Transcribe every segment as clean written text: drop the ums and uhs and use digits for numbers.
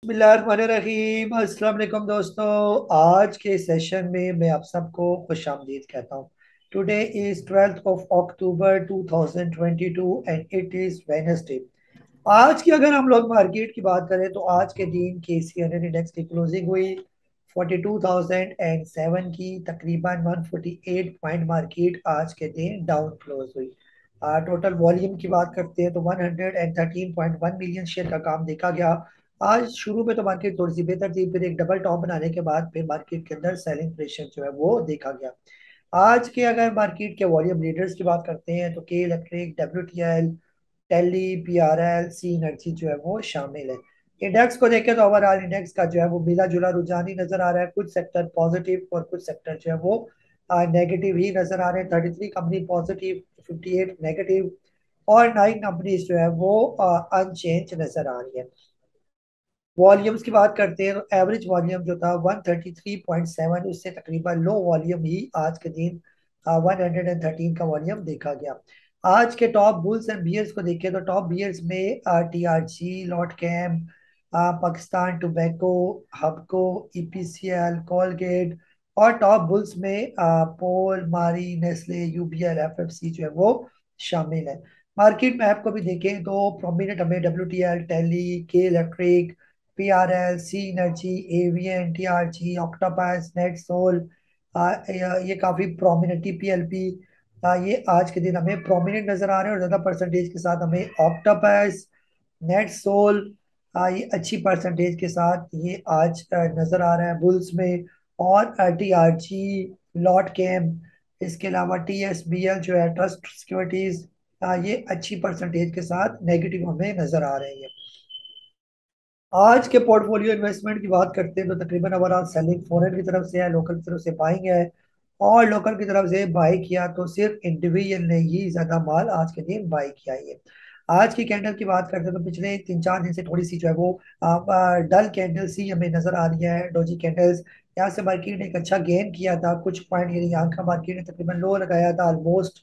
बिस्मिल्लाहिर्रहमानिर्रहीम। अस्सलाम वालेकुम दोस्तों। आज के सेशन में मैं आप सबको खुशामदीद कहता हूँ। Today is 12th of October 2022 and it is Wednesday. आज की अगर हम लोग मार्केट की बात करें तो आज के दिन KCNN इंडेक्स की क्लोजिंग हुई 42,007 की, तकरीबन 148 पॉइंट मार्केट आज के दिन डाउन क्लोज हुई। टोटल वॉल्यूम की बात करते हैं तो 113.1 मिलियन शेयर का काम देखा गया। आज शुरू में तो मार्केट थोड़ी सी बेहतर थी, फिर एक डबल टॉप बनाने के बाद फिर मार्केट के अंदर सेलिंग प्रेशर जो है वो देखा गया। आज के अगर मार्केट के वॉल्यूम लीडर्स की बात करते हैं तो के इलेक्ट्रिक, WTL, टेली, PRL, सी एनर्जी जो है वो शामिल है। इंडेक्स को देखें तो ओवरऑल इंडेक्स का जो है वो मिला जुला रुझान ही नजर आ रहा है। कुछ सेक्टर पॉजिटिव और कुछ सेक्टर जो है वो नेगेटिव ही नजर आ रहे हैं। 33 कंपनी पॉजिटिव, 58 नेगेटिव और 9 कंपनीज जो है वो अनचेंज नजर आ रही है। वॉल्यूम्स की बात करते हैं तो एवरेज वॉल्यूम जो था 133.7, उससे तकरीबन लो वॉल्यूम ही आज के दिन 113 का वॉल्यूम देखा गया। आज के टॉप बुल्स एंड बियर्स को देखें तो टॉप बियर्स में TRG, Lotchem, Pakistan tobacco, Hubco, EPCL, Colgate. और टॉप बुल्स में पोल, मारी, नेस्ले, UBL, FFC जो है वो शामिल है। मार्केट मैप को भी देखें तो प्रोमिनेंट हमें WTL, TELE, K Electric, PRL, Cnergy, एवियन, TRG, ऑक्टोपस, नेट सोल, ये काफी प्रोमिनेंट, TPLP, ये आज के दिन हमें प्रोमिनेंट नजर आ रहे हैं और ज्यादा परसेंटेज के साथ हमें ऑक्टोपस, नेट सोल, ये अच्छी परसेंटेज के साथ ये आज नजर आ रहा है बुल्स में। और TRG, लॉट कैम, इसके अलावा TSBL जो है ट्रस्ट सिक्योरिटीज, ये अच्छी परसेंटेज के साथ नेगेटिव हमें नजर आ रहे हैं। आज के पोर्टफोलियो इन्वेस्टमेंट की बात करते हैं तो तकरीबन ओवरऑल सेलिंग फॉरेन की तरफ से है, लोकल की तरफ से बाइंग है। और लोकल की तरफ से बाई किया तो सिर्फ इंडिविजुअल ने ही ज्यादा माल आज के दिन बाई किया है। आज की कैंडल की बात करते हैं तो पिछले 3-4 दिन से थोड़ी सी जो है वो डल कैंडल सी हमें नजर आ रही है, डोजी कैंडल्स। यहाँ से मार्केट ने एक अच्छा गेन किया था कुछ पॉइंट, यानी यहाँ का मार्केट ने तकरीबन लो लगाया था ऑलमोस्ट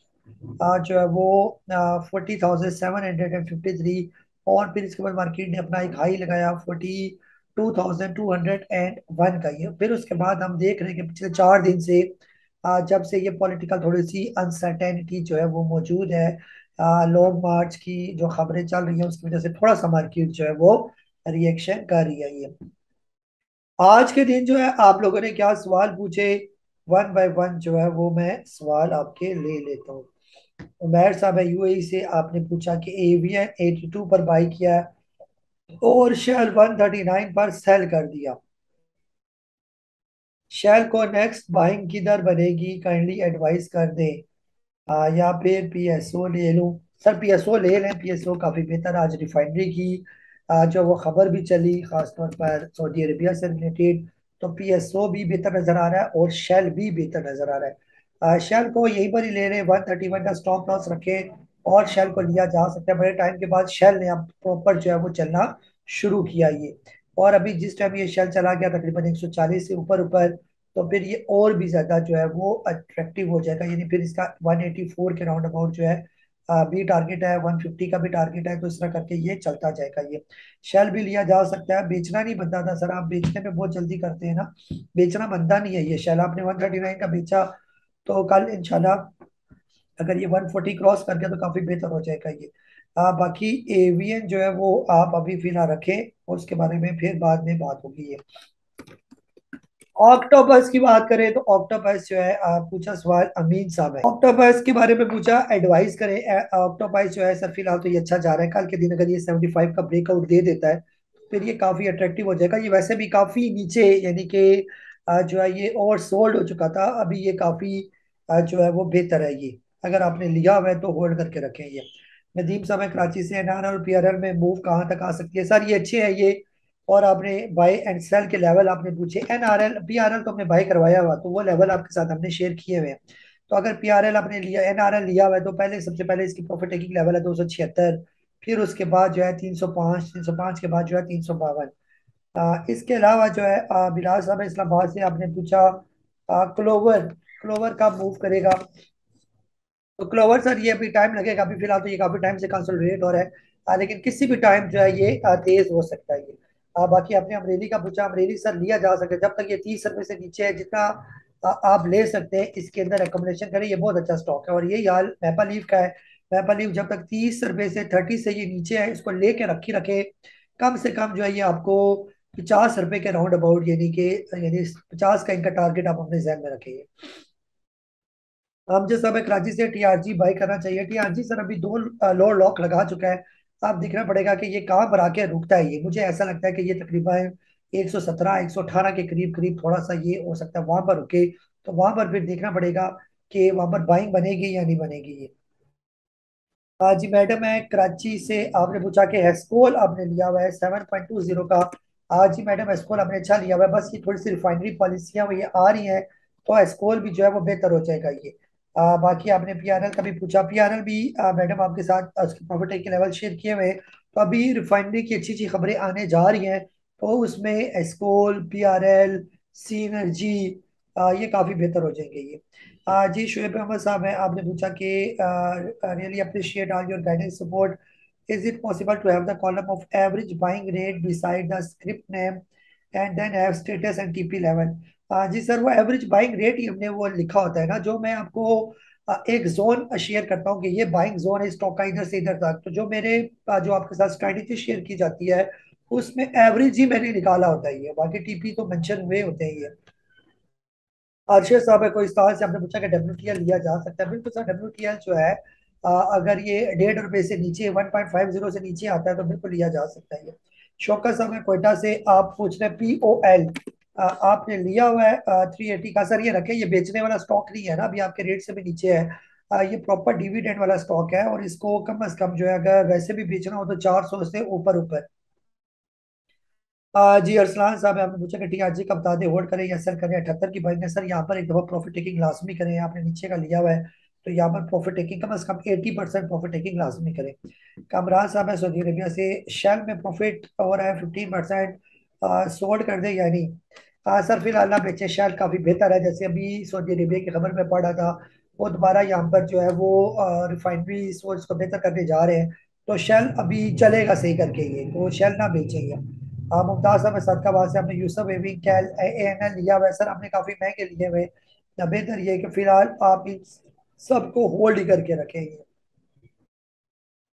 जो है वो 40,753। और फिर इसके बाद मार्केट ने अपना एक हाई लगाया 42,201 का। ये फिर उसके बाद हम देख रहे हैं कि पिछले 4 दिन से जब से ये पॉलिटिकल थोड़ी सी अनसर्टेनिटी जो है वो मौजूद है, लॉन्ग मार्च की जो खबरें चल रही हैं उसकी वजह से थोड़ा सा मार्केट जो है वो रिएक्शन कर रही है। ये आज के दिन जो है आप लोगों ने क्या सवाल पूछे, वन बाय वन जो है वो मैं सवाल आपके ले लेता हूँ। उमैर साहब है UAE से, आपने पूछा कि एवियन 82 पर बाई किया और शेल 139 पर सेल कर दिया। शेल को नेक्स्ट बाइंग किधर बनेगी, काइंडली एडवाइस कर दें। या फिर PSO ले लूं। सर PSO ले लें, PSO काफी बेहतर। आज रिफाइनरी की जो वो खबर भी चली खासतौर पर सऊदी अरेबिया से रिलेटेड, तो PSO भी बेहतर नजर आ रहा है और शेल भी बेहतर नजर आ रहा है। शेल को यहीं पर ही ले रहे हैं, 131 का स्टॉप लॉस रखें और शेल को लिया जा सकता है। बड़े टाइम के बाद शेल ने अब प्रॉपर जो है वो चलना शुरू किया ये। और अभी जिस टाइम ये शेल चला गया तकरीबन 140 से ऊपर ऊपर, तो फिर ये और भी ज्यादा जो है वो अट्रैक्टिव हो जाएगा। यानी फिर इसका 184 के राउंड अबाउट जो है भी टारगेट है, 150 का भी टारगेट है, तो इस तरह करके ये चलता जाएगा। ये शेल भी लिया जा सकता है। बेचना नहीं बनता था सर, आप बेचने में बहुत जल्दी करते हैं ना, बेचना बनता नहीं है। ये शेल आपने 139 का बेचा तो कल इंशाल्लाह अगर ये 140 क्रॉस कर गया तो काफी बेहतर हो जाएगा ये। बाकी एवियन जो है वो आप अभी फिलहाल रखें और उसके बारे में फिर बाद में बात होगी। ये ऑक्टोपस की बात करें तो ऑक्टोपस जो है पूछा सवाल अमीन साहब है, ऑक्टोपस के बारे में पूछा, एडवाइस करें। ऑक्टोपस जो है सर फिलहाल तो ये अच्छा जा रहा है, कल के दिन अगर ये 75 का ब्रेकआउट दे देता है तो फिर ये काफी अट्रैक्टिव हो जाएगा। ये वैसे भी काफी नीचे, यानी कि जो है ये ओवर सोल्ड हो चुका था, अभी ये काफी जो है वो बेहतर है। ये अगर आपने लिया हुआ है तो होल्ड करके रखें। ये नदीम साहब है कराची से, NR और PRL में मूव कहाँ तक आ सकती है सर, ये अच्छे है ये। और आपने बाय एंड सेल के लेवल आपने पूछे, NRL PRL तो हमने बाय करवाया हुआ, तो वो लेवल आपके साथ हमने शेयर किए हुए हैं। तो अगर PRL आपने लिया, NRL लिया हुआ है, तो पहले सबसे पहले इसकी प्रॉफिट टेकिंग लेवल है 276, फिर उसके बाद जो है 305, 305 के बाद जो है 352। इसके अलावा जो है बिलाल साहब इस्लामाबाद से, आपने पूछा क्लोवर, क्लोवर कब मूव करेगा। तो क्लोवर सर ये अभी टाइम लगेगा, अभी फिलहाल तो ये काफी टाइम से कंसोलिडेट हो रहा है, लेकिन किसी भी टाइम जो है ये तेज हो सकता है ये। बाकी आपने अमरेली का पूछा, अमरेली सर लिया जा सकता है जब तक ये 30 रुपए से नीचे है, जितना आप ले सकते हैं इसके अंदर एकोमोडेशन करें, ये बहुत अच्छा स्टॉक है। और यही हाल मैपल लीफ का है। मैपल लीफ जब तक 30 रुपए से 30 से ये नीचे है, इसको लेके रखी रखे। कम से कम जो है ये आपको 50 रुपए के राउंड अबाउट, यानी 50 का इनका टारगेट आप अपने जहन में रखेंगे। हम जिस समय कराची से टीआरजी बाई करना चाहिए, टीआरजी सर अभी दो लोअर लॉक लगा चुका है। अब देखना पड़ेगा कि ये कहाँ पर आके रुकता है। ये मुझे ऐसा लगता है कि ये तकरीबन 117 118 के करीब करीब थोड़ा सा ये हो सकता है वहां पर रुके। तो वहां पर फिर देखना पड़ेगा कि वहां पर बाइंग बनेगी या नहीं बनेगी ये। जी मैडम, मैं कराची से, आपने पूछा कि हेस्कोल आपने लिया हुआ है 7.20 का। जी मैडम, हेस्कोल आपने अच्छा लिया हुआ है, बस ये थोड़ी सी रिफाइनरी पॉलिसियां वो ये आ रही हैं, तो हेस्कोल भी जो है वो बेहतर हो जाएगा ये। बाकी आपने पीआरएल का भी पूछा, पीआरएल भी मैडम आपके साथ उसके प्रॉफिट टेकिंग लेवल शेयर किए हुए हैं। तो अभी रिफाइनरी की अच्छी अच्छी खबरें आने जा रही हैं, तो उसमें हेस्कोल, पीआरएल, सी एनर्जी, ये काफी बेहतर हो जाएंगे ये। जी शुएब अहमद साहब है, आपने पूछा कि really appreciate all your guidance support, is it possible to have the column of average buying rate beside the script name and then have status and TP level. जी सर, वो एवरेज बाइंग रेट ही हमने वो लिखा होता है ना, जो मैं आपको एक जोन शेयर करता हूँ कि ये बाइंग जोन है स्टॉक का इधर से इधर तक, तो जो मेरे जो आपके साथ स्ट्रेटेजी शेयर की जाती है उसमें एवरेज ही मैंने निकाला होता है ये, बाकी टीपी तो मेंशन हुए होते हैं ये। अर्शद साहब है कोई स्थान से, आपने पूछा कि डब्ल्यू लिया जा सकता है। बिल्कुल सर, डब्ल्यू जो है अगर ये 1.5 रुपए से नीचे 1.50 से नीचे आता है तो बिल्कुल लिया जा सकता है ये। शौकत साहब है कोयटा से, आप पूछ रहे हैं POL आपने लिया हुआ है 380 का। सर ये रखे, ये बेचने वाला स्टॉक नहीं है ना, अभी आपके रेट से भी नीचे है। ये प्रॉपर डिविडेंड वाला स्टॉक है, और इसको कम अज कम जो है अगर वैसे भी बेचना हो तो 400 से ऊपर ऊपर। जी अरसलान साहब, आपने पूछा कि टीआरजी का बता दें, होल्ड करें या सेल करें 78 की बाइंग है। सर यहाँ पर एक दफा प्रॉफिट टेकिंग लाजमी करें, आपने नीचे का लिया हुआ है तो यहाँ पर प्रॉफिट टेकिंग कम से कम 80% प्रॉफिट टेकिंग लाजमी करें। कामरान साहब है सऊदी अरबिया से, शेल में प्रॉफिट हो रहा है 15%, सोल्ड कर दे या नहीं। सर फिलहाल ना बेचे, शेल काफी बेहतर है, जैसे अभी सऊदी अरबिया की खबर में पढ़ा था, वो दोबारा यहाँ पर जो है वो रिफाइनरी सोर्स को बेहतर करने जा रहे हैं, तो शेल अभी चलेगा सही करके ये, तो शेल ना बेचेंगे। मुमताज साहब सदकाबाद से, आपने यूसुफ एविंग कैल ANL लिया हुआ है। सर आपने काफी महंगे लिए हुए, बेहतर ये है कि फिलहाल आप इन सबको होल्ड ही करके रखेंगे।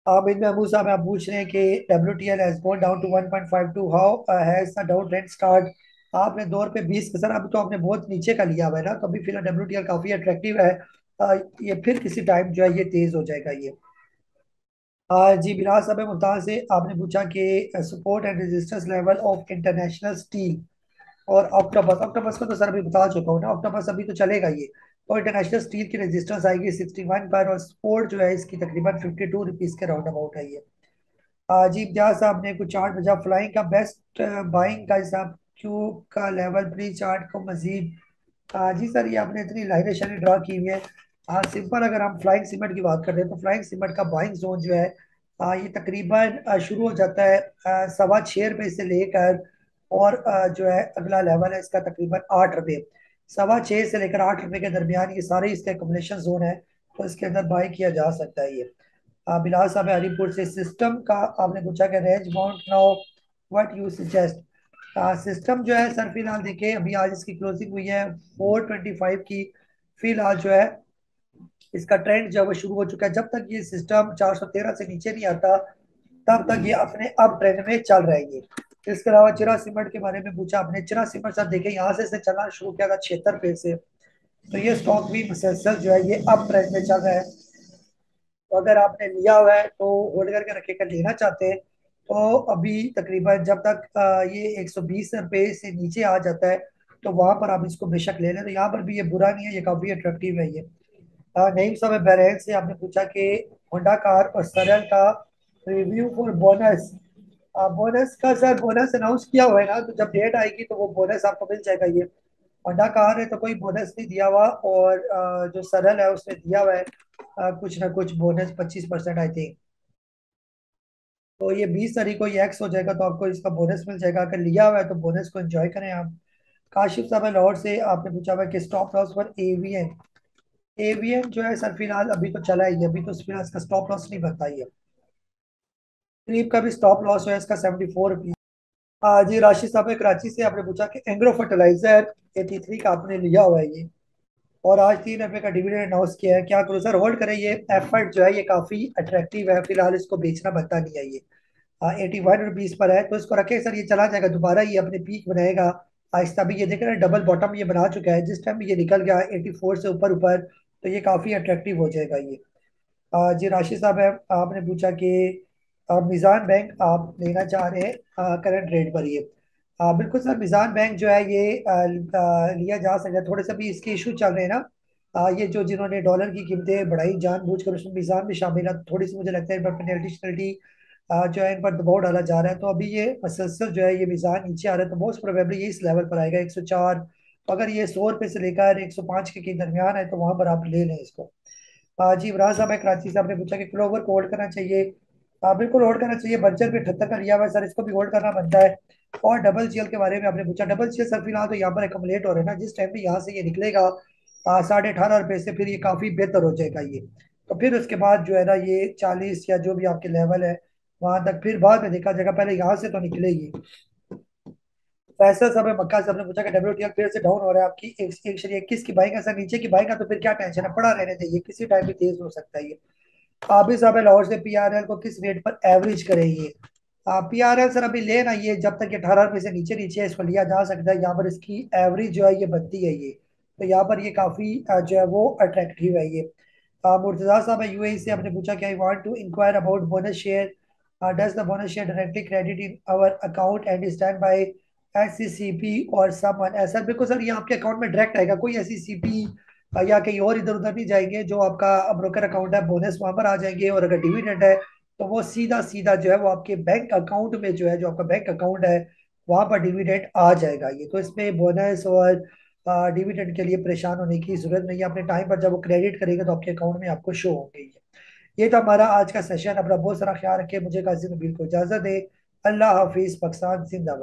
आमिर महमूद साहब आप पूछ रहे हैं कि WTL has gone down to 1.52, how has the down trend start. आपने 2 रुपये 20 का, सर अभी तो आपने बहुत नीचे का लिया हुआ है ना, तो अभी फिलहाल WTL काफी अट्रैक्टिव है। ये फिर किसी टाइम जो है ये तेज हो जाएगा ये। जी बिलाल साहब मुल्तान से, आपने पूछा कि support and resistance level of international steel और ऑक्टोपस। ऑक्टोपस को तो सर अभी बता चुका हूँ ना, ऑक्टोपस अभी तो चलेगा ये। और इंटरनेशनल स्टील की रेजिस्टेंस आएगी 61 पर, और सपोर्ट जो है इसकी तकरीबन 52 रुपीज के राउंड अबाउट है ये। जी इम्तियाज साहब ने कुछ चार्ट भेजा, फ्लाइंग का बेस्ट बाइंग का हिसाब क्यू का लेवल प्री चार्ट को मजीद। जी सर, ये आपने इतनी लाइनें शाइनें ड्रा की हुई है। सिंपल अगर हम फ्लाइंग सीमेंट की बात करते हैं तो फ्लाइंग सीमेंट का बाइंग जोन जो है ये तकरीबन शुरू हो जाता है 6.25 रुपए से लेकर, और जो है अगला लेवल है इसका तकरीबन 8 रुपए। 6.25 से लेकर 8 रुपए के दरमियान ये सारे इसके एकोमोडेशन जोन है, तो इसके अंदर बाई किया जा सकता है ये। बिलाल साहब है हरीपुर से, सिस्टम का आपने पूछा कि range bound now, what you suggest. System जो है सर फिलहाल देखिए, अभी आज इसकी क्लोजिंग हुई है 425 की। फिलहाल जो है इसका ट्रेंड जो है वो शुरू हो चुका है, जब तक ये सिस्टम 413 से नीचे नहीं आता तब तक ये अपने अप ट्रेंड में चल रहेगी। इसके अलावा चिरा सीमेंट के बारे में पूछा आपने, चिरा सीमेंट सर देखें यहाँ से इसने चलना शुरू किया था 76 रुपए से, तो ये स्टॉक भी मुसलसल जो है ये अप ट्रेंड में चल रहा है। तो अगर आपने लिया हुआ है तो होल्ड करके रखेगा, लेना चाहते हैं तो अभी तकरीबन जब तक ये 120 रुपए से नीचे आ जाता है तो वहां पर आप इसको बेशक ले लें, तो यहाँ पर भी ये बुरा नहीं है, ये काफी अट्रैक्टिव है ये। नईम साहब बहरैन से, आपने पूछा कि होंडा कार और सरल का रिव्यू फॉर बोनस। बोनस का सर बोनस अनाउंस किया हुआ है ना, तो जब डेट आएगी तो वो बोनस आपको मिल जाएगा ये। होंडा कार है तो कोई बोनस नहीं दिया हुआ, और जो सरल है उसमें दिया हुआ है कुछ ना कुछ बोनस 25% आई थिंक। तो ये 20 तारीख को ये एक्स हो जाएगा तो आपको इसका बोनस मिल जाएगा, अगर लिया हुआ है तो बोनस को एंजॉय करें आप। काशिफ साहब है लाहौर से, आपने पूछा हुआ है कि स्टॉप लॉस पर एवीएन। एवीएन जो है सर फिलहाल अभी तो चला ही है, अभी तो फिलहाल इसका स्टॉप लॉस नहीं बनता ही है। क्रीप का भी स्टॉप लॉस है इसका 74 रुपीज। जी राशि साहब ने कराची से आपने पूछा कि एंग्रो फर्टिलाइजर 83 का आपने लिया हुआ है ये, और आज 3 रुपए का डिविडेंड अनाउंस किया है, क्या करूँ सर, होल्ड करें? ये एफर्ट जो है ये काफी अट्रैक्टिव है, फिलहाल इसको बेचना बनता नहीं है ये। 81 रुपीज पर है तो इसको रखें सर, ये चला जाएगा दोबारा, ये अपने पीक बनाएगा आहिस्ता भी। ये देख रहे हैं डबल बॉटम ये बना चुका है, जिस टाइम ये निकल गया 84 से ऊपर ऊपर तो ये काफी अट्रैक्टिव हो जाएगा ये। जी राशि साहब है, आपने पूछा कि मिजान बैंक आप लेना चाह रहे हैं करंट रेट पर ये। बिल्कुल सर, मिजान बैंक जो है ये लिया जा सकता है, थोड़े से भी इसके इशू चल रहे हैं ना। ये जो जिन्होंने डॉलर की कीमतें बढ़ाई जानबूझकर, उसमें मिजान भी शामिल है, थोड़ी सी मुझे लगता है इन पर पेनल्टी शनल्टी जो है इन पर दबाव डाला जा रहा है, तो अभी ये मसलसल जो है ये मिजान नीचे आ रहा है, तो मोस्ट प्रोबेबली ये इस लेवल पर आएगा 104। तो अगर ये 100 रुपये से लेकर 105 के दरमियान है तो वहां पर आप ले लें इसको। जी इमरान साहब है कराची से, आपने पूछा कि क्लोवर को होल्ड करना चाहिए। बिल्कुल होल्ड करना चाहिए, बर्जर पे 78 का लिया हुआ है सर, इसको भी होल्ड करना बनता है। और डबल चील के बारे में आपने पूछा, डबल चील सर फिलहाल तो यहाँ पर एकमुलेट हो रहे हैं ना, जिस टाइम पे यहाँ से ये निकलेगा 18.5 रुपये से, फिर ये काफी बेहतर हो जाएगा ये। तो फिर उसके बाद जो है ना ये 40 या जो भी आपके लेवल है वहां तक फिर बाद में देखा जाएगा, पहले यहाँ से तो निकलेगी। फैसल साहब है मक्का साहब ने पूछा कि डब्ल्यूटीएल फिर से डाउन हो रहा है, आपकी 121 की बाइंग है सर, नीचे की बाइंग है तो फिर क्या टेंशन है, पड़ा रहने चाहिए, किसी टाइम भी तेज हो सकता है ये। आबिद साहब है लाहौर से, पीआरएल को किस रेट पर एवरेज करेंगे? पीआरएल सर अभी लेना, ये जब तक ये 18 रुपये से नीचे नीचे है इसको लिया जा सकता है, यहाँ पर इसकी एवरेज जो है ये बनती है ये। तो यहाँ पर ये काफी जो है वो अट्रैक्टिव है ये। मुर्तजा साहब है यूएई से, आपने पूछा कि I want to inquire about bonus share, does the bonus share directly credit in our account and stand by SCCP और समवन ऐसा? बिल्कुल सर, ये आपके अकाउंट में डायरेक्ट आएगा, कोई एससीसीपी या कहीं और इधर उधर नहीं जाएंगे, जो आपका ब्रोकर अकाउंट है बोनस वहां पर आ जाएंगे, और अगर डिविडेंड है तो वो सीधा सीधा जो है वो आपके बैंक अकाउंट में जो है, जो आपका बैंक अकाउंट है वहां पर डिविडेंड आ जाएगा ये। तो इसमें बोनस और डिविडेंड के लिए परेशान होने की जरूरत नहीं है, अपने टाइम पर जब वो क्रेडिट करेगा तो आपके अकाउंट में आपको शो होंगे ये। तो हमारा आज का सेशन, अपना बहुत सारा ख्याल रखे, मुझे काजी नबील को इजाजत दे। अल्लाह हाफिज, पाकिस्तान जिंदाबाद।